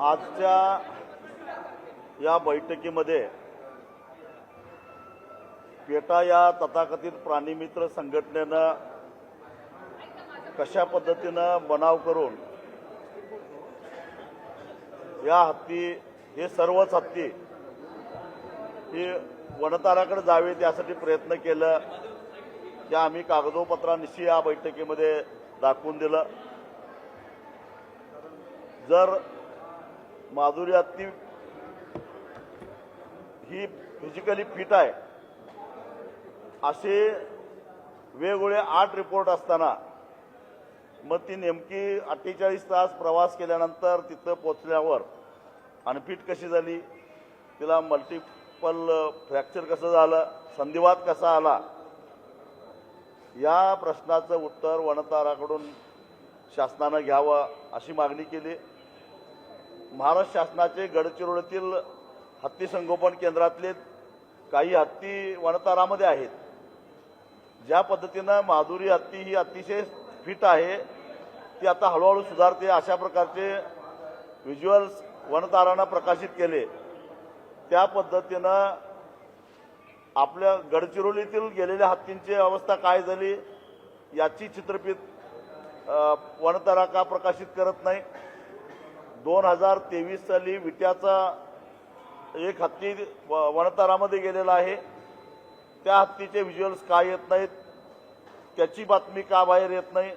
आजच्या या बैठकीमध्ये पेटा या तथाकथित प्राणीमित्र संघटनेनं कशा पद्धतीनं बनाव करून या हत्ती हे सर्वच हत्ती हे वनताराकडे जावेत यासाठी प्रयत्न केलं ते आम्ही कागदोपत्रांनिशी या बैठकीमध्ये दाखवून दिलं। जर माधुरी हत्ती ही फिजिकली फिट आहे असे वेगवेगळे 8 रिपोर्ट असताना मग ती नेमकी 48 तास प्रवास केल्यानंतर तिथं पोहोचल्यावर अनफिट कशी झाली, तिला मल्टिपल फ्रॅक्चर कसं झालं, संधिवात कसा आला, या प्रश्नाचं उत्तर वनताराकडून शासनानं घ्यावं अशी मागणी केली। महाराष्ट्र शासनाचे गडचिरोलीतील हत्ती संगोपन केंद्रातले काही हत्ती वनतारामध्ये आहेत। ज्या पद्धतीनं माधुरी हत्ती ही अतिशय फिट आहे ती आता हळूहळू सुधारते अशा प्रकारचे व्हिज्युअल्स वनतारानं प्रकाशित केले। त्या पद्धतीनं आपल्या गडचिरोलीतील गेलेल्या हत्तींची अवस्था काय झाली याची चित्रफित वनतारा का प्रकाशित करत नाही। 2023 साली विट्याचा एक हत्ती वनतारामध्ये गेलेला आहे, त्या हत्तीचे व्हिज्युअल्स का येत नाहीत, त्याची बातमी का बाहेर येत नाही,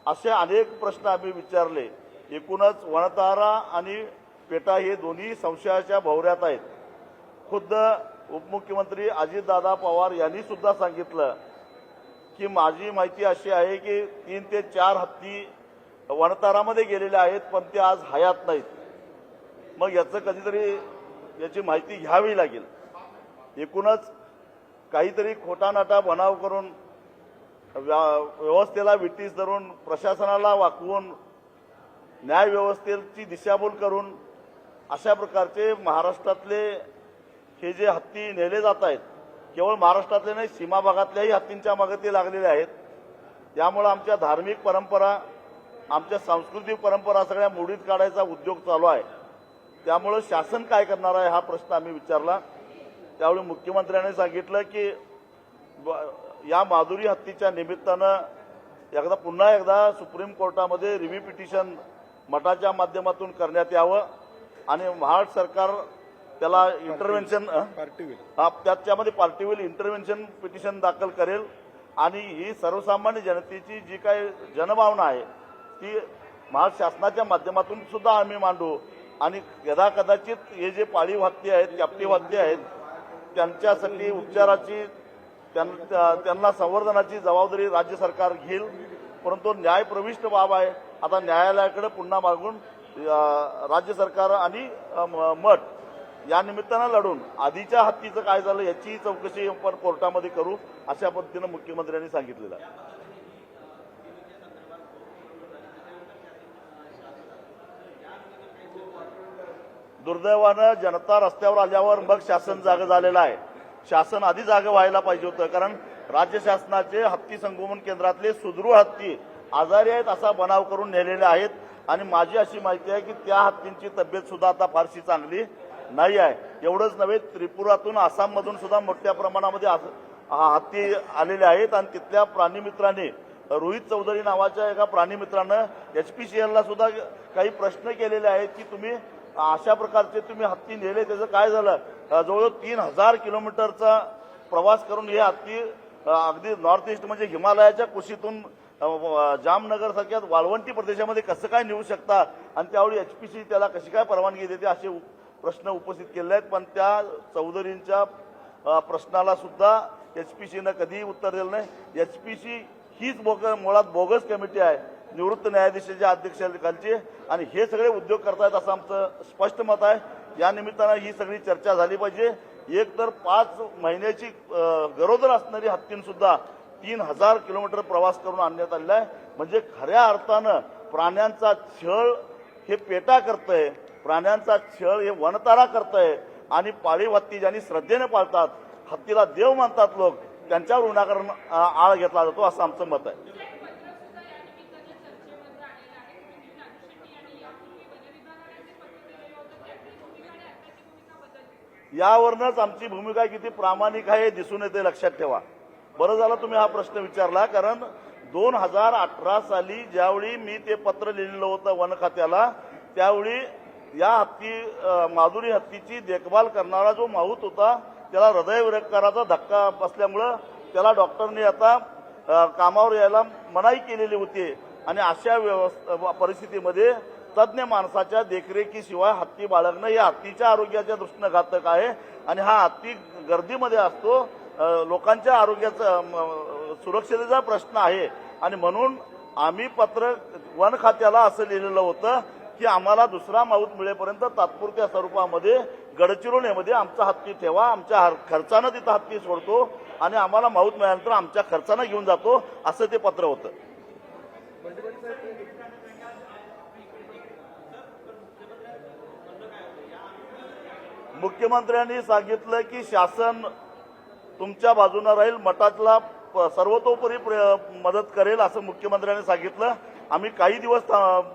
असे अनेक प्रश्न आम्ही विचारले। एकूणच वनतारा आणि पेटा हे दोन्ही संशयाच्या भोवऱ्यात आहेत। खुद्द उपमुख्यमंत्री अजितदादा पवार यांनी सुद्धा सांगितलं की माझी माहिती अशी आहे की 3 ते 4 हत्ती वनतारामध्ये गेलेले आहेत पण ते आज हयात नाहीत। मग याचं कधीतरी याची माहिती घ्यावी लागेल। एकूणच काहीतरी खोटानाटा बनाव करून व्यवस्थेला विटीस धरून प्रशासनाला वाकवून न्याय व्यवस्थेची दिशाभूल करून अशा प्रकारचे महाराष्ट्रातले हे जे हत्ती नेले जात आहेत, केवळ महाराष्ट्रातले नाही सीमा भागातल्याही हत्तींच्या मागे ते लागलेले आहेत। त्यामुळे आमच्या धार्मिक परंपरा, आमच्या सांस्कृतिक परंपरा सगळ्या मोडीत काढायचा उद्योग चालू आहे। त्यामुळे शासन काय करणार आहे हा प्रश्न आम्ही विचारला। त्यावेळी मुख्यमंत्र्यांनी सांगितलं की या माधुरी हत्तीच्या निमित्तानं पुन्हा एकदा सुप्रीम कोर्टामध्ये रिव्ह्यू पिटिशन मठाच्या माध्यमातून करण्यात यावं आणि महाराष्ट्र सरकार त्याला इंटरव्हेन्शन त्याच्यामध्ये पार्टीवेल इंटरव्हेन्शन पिटिशन दाखल करेल आणि ही सर्वसामान्य जनतेची जी काही जनभावना आहे ती महाराष्ट्र शासनाच्या माध्यमातून सुद्धा आम्ही मांडू आणि कदाचित हे जे पाळीव हत्ती आहेत, कॅप्टिव्ह हत्ती आहेत, त्यांच्यासाठी उपचाराची त्यांना संवर्धनाची जबाबदारी राज्य सरकार घेईल। परंतु न्यायप्रविष्ट बाब आहे, आता न्यायालयाकडे पुन्हा मागून राज्य सरकार आणि मठ या निमित्तानं लढून आधीच्या हत्तीचं काय झालं याची चौकशी आपण कोर्टामध्ये करू अशा पद्धतीनं मुख्यमंत्र्यांनी सांगितलेलं आहे। दुर्दैवानं जनता रस्त्यावर आल्यावर मग शासन जागं झालेलं आहे। शासन आधी जागं व्हायला पाहिजे होतं, कारण राज्य शासनाचे हत्ती संगोपन केंद्रातले सुदृढ हत्ती आजारी आहेत असा बनाव करून नेलेले आहेत आणि माझी अशी माहिती आहे की त्या हत्तींची तब्येत सुद्धा आता फारशी चांगली नाही आहे। एवढंच नव्हे, त्रिपुरातून आसाममधून सुद्धा मोठ्या प्रमाणामध्ये हत्ती आलेले आहेत आणि तिथल्या प्राणीमित्रांनी रोहित चौधरी नावाच्या एका प्राणीमित्रानं HPCL सुद्धा काही प्रश्न केलेले आहेत की तुम्ही अशा प्रकारचे तुम्ही हत्ती नेले, त्याचं काय झालं। जवळजवळ 3000 किलोमीटरचा प्रवास करून हे हत्ती अगदी नॉर्थ ईस्ट म्हणजे हिमालयाच्या कुशीतून जामनगर सारख्या वाळवंटी प्रदेशामध्ये कसं काय नेऊ शकता आणि त्यावेळी HPC त्याला कशी काय परवानगी देते असे प्रश्न उपस्थित केले आहेत। पण त्या चौधरींच्या प्रश्नाला सुद्धा HPCनं कधीही उत्तर दिलं नाही। HPC हीच मुळात बोगस कमिटी आहे निवृत्त न्यायाधीशाच्या अध्यक्षतेखालची आणि हे सगळे उद्योग करतायत असं आमचं स्पष्ट मत आहे। या निमित्तानं ही सगळी चर्चा झाली पाहिजे। एक तर 5 महिन्याची गरोदर असणारी हत्तींसुद्धा 3000 किलोमीटर प्रवास करून आणण्यात आलेला आहे। म्हणजे खऱ्या अर्थानं प्राण्यांचा छळ हे पेटा करतंय, प्राण्यांचा छळ हे वनतारा करतंय आणि पाळीव हत्ती ज्यांनी श्रद्धेने पाळतात, हत्तीला देव मानतात लोक, त्यांच्यावर विनाकारण आळ घेतला जातो असं आमचं मत आहे। यावरूनच आमची भूमिका किती प्रामाणिक आहे हे दिसून येते, लक्षात ठेवा. बरं झालं तुम्ही हा प्रश्न विचारला, कारण 2018 साली ज्यावेळी मी ते पत्र लिहिलेलं होतं वन खात्याला, त्यावेळी या माधुरी हत्तीची देखभाल करणारा जो माहूत होता त्याला हृदयविकाराचा धक्का बसल्यामुळं त्याला डॉक्टरने आता कामावर यायला मनाई केलेली होती. आणि अशा परिस्थितीमध्ये तज्ज्ञ माणसाच्या देखरेखीशिवाय हत्ती बाळगणं हे हत्तीच्या आरोग्याच्या दृष्टीनं घातक आहे. आणि हा हत्ती गर्दीमध्ये असतो, लोकांच्या आरोग्याचा सुरक्षतेचा प्रश्न आहे. आणि म्हणून आम्ही पत्र वन खात्याला असं लिहिलेलं होतं की आम्हाला दुसरा माऊत मिळेपर्यंत तात्पुरत्या स्वरूपामध्ये गडचिरोलीमध्ये आमचा हत्ती ठेवा, आमच्या खर्चानं तिथं हत्ती सोडतो आणि आम्हाला माऊत मिळाल्यानंतर आमच्या खर्चानं घेऊन जातो, असं ते पत्र होतं. मुख्यमंत्र्यांनी सांगितलं की शासन तुमच्या बाजूने राहील, मठातला सर्वतोपरी मदत करेल असं मुख्यमंत्र्यांनी सांगितलं. आम्ही काही दिवस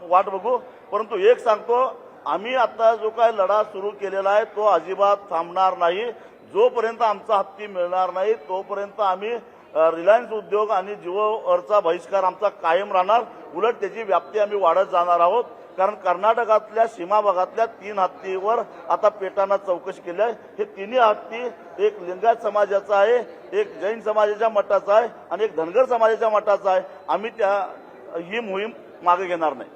वाट बघू, परंतु एक सांगतो, आम्ही आता जो काय लढा सुरू केलेला आहे तो अजिबात थांबणार नाही. जोपर्यंत आमचा हत्ती मिळणार नाही तोपर्यंत आम्ही रिलायन्स उद्योग आणि जिओवरचा बहिष्कार आमचा कायम राहणार. उलट त्याची व्याप्ती आम्ही वाढत जाणार आहोत. कारण कर्नाटकातल्या सीमा भागातल्या 3 हत्तीवर आता पेटानं चौकशी केली आहे. हे तिन्ही हत्ती एक लिंगायत समाजाचा आहे, एक जैन समाजाच्या मठाचा आहे आणि एक धनगर समाजाच्या मठाचा आहे. आम्ही ही मोहीम मागे घेणार नाही.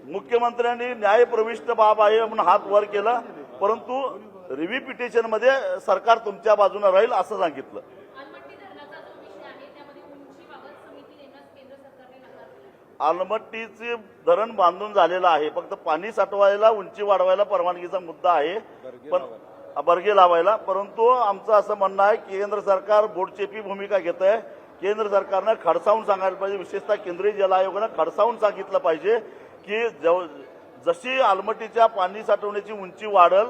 मुख्यमंत्र्यांनी न्यायप्रविष्ट बाब आहे म्हणून हात वर केला, परंतु रिव्ह्यू पिटिशनमध्ये सरकार तुमच्या बाजूने राहील असं सांगितलं. आलमट्टीचे धरण बांधून झालेलं आहे, फक्त पाणी साठवायला उंची वाढवायला परवानगीचा मुद्दा आहे, पण बर्गे लावायला. परंतु आमचं असं म्हणणं आहे की केंद्र सरकार बोटचेपी भूमिका घेत आहे. केंद्र सरकारनं खडसावून सांगायला पाहिजे, विशेषतः केंद्रीय जल आयोगानं खडसावून सांगितलं पाहिजे की जशी आलमट्टीच्या पाणी साठवण्याची उंची वाढल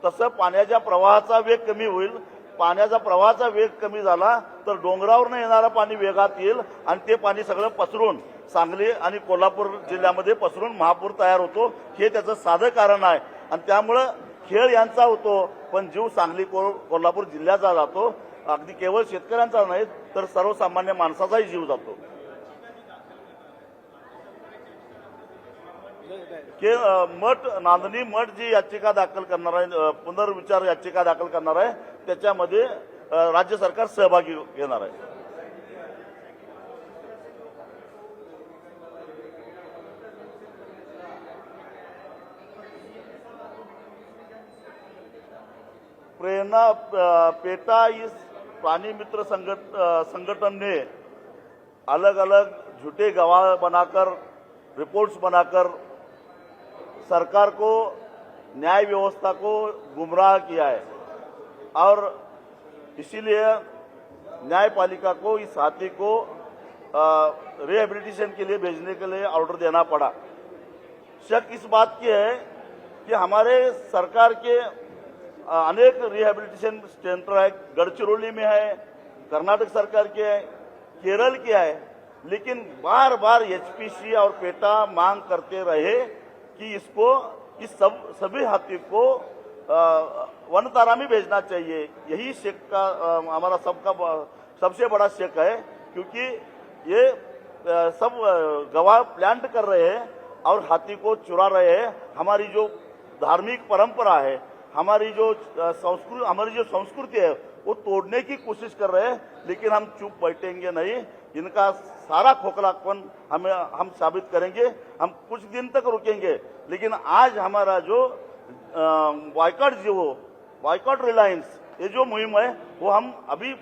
तसं पाण्याच्या प्रवाहाचा वेग कमी होईल. पाण्याचा प्रवाहाचा वेग कमी झाला तर डोंगरावरून येणारं पाणी वेगात येईल आणि ते पाणी सगळं पसरून सांगली आणि कोल्हापूर जिल्ह्यामध्ये पसरून महापूर तयार होतो. हे त्याचं साधं कारण आहे. आणि त्यामुळं खेळ यांचा होतो, पण जीव सांगली कोल्हापूर जिल्ह्याचा जातो. अगदी केवळ शेतकऱ्यांचा नाही तर सर्वसामान्य माणसाचाही जीव जातो. नांदणी मठ जी याचिका दाखल करणार आहे, पुनर्विचार याचिका दाखल करणार आहे, त्याच्यामध्ये राज्य सरकार सहभागी घेणार आहे. प्रेरणा पेटा इस प्राणी मित्र संगठन ने अलग अलग झूठे गवाह बनाकर, रिपोर्ट्स बनाकर सरकार को, न्याय व्यवस्था को गुमराह किया है और इसीलिए न्यायपालिका को इस हाथी को रिहेबिलिटेशन के लिए भेजने के लिए ऑर्डर देना पड़ा. शक इस बात की है कि हमारे सरकार के अनेक रिहेबिलिटेशन सेंटर है, गढ़चिरौली में है, कर्नाटक सरकार के है, केरल के है, लेकिन बार बार एचपीसी और पेटा मांग करते रहे कि इसको सभी हाथी को वनतारा में भेजना चाहिए. यही शेक का हमारा सबसे बड़ा शेक है, क्योंकि ये सब गवाह प्लांट कर रहे हैं और हाथी को चुरा रहे हैं. हमारी जो धार्मिक परंपरा है, हमारी जो संस्कृति है वो तोड़ने की कोशिश कर रहे हैं. लेकिन हम चुप बैठेंगे नहीं. इनका सारा खोखलापन हम साबित करेंगे. हम कुछ दिन तक रुकेंगे, लेकिन आज हमारा जो बॉयकॉट रिलायंस ये जो मुहिम है वो हम अभी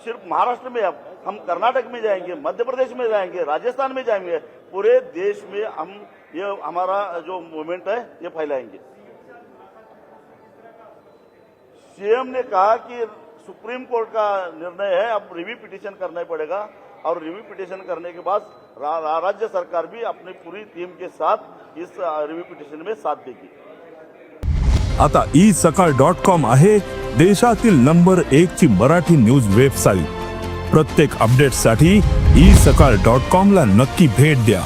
सिर्फ महाराष्ट्र में, अब हम कर्नाटक में जाएंगे, मध्य प्रदेश में जाएंगे, राजस्थान में जाएंगे, पूरे देश में हम ये हमारा जो मूवमेंट है ये फैलाएंगे. सीएम ने कहा कि सुप्रीम कोर्ट का निर्णय है, अब रिव्यू पिटीशन करना पड़ेगा और रिव्यू पिटीशन करने के बाद राज्य सरकार भी अपनी पूरी टीम के साथ इस रिव्यू पिटीशन में साथ देगी. आता isakal.com आहे देशातील नंबर 1 ची मराठी न्यूज वेबसाईट. प्रत्येक अपडेटसाठी isakal.com ला नक्की भेट द्या.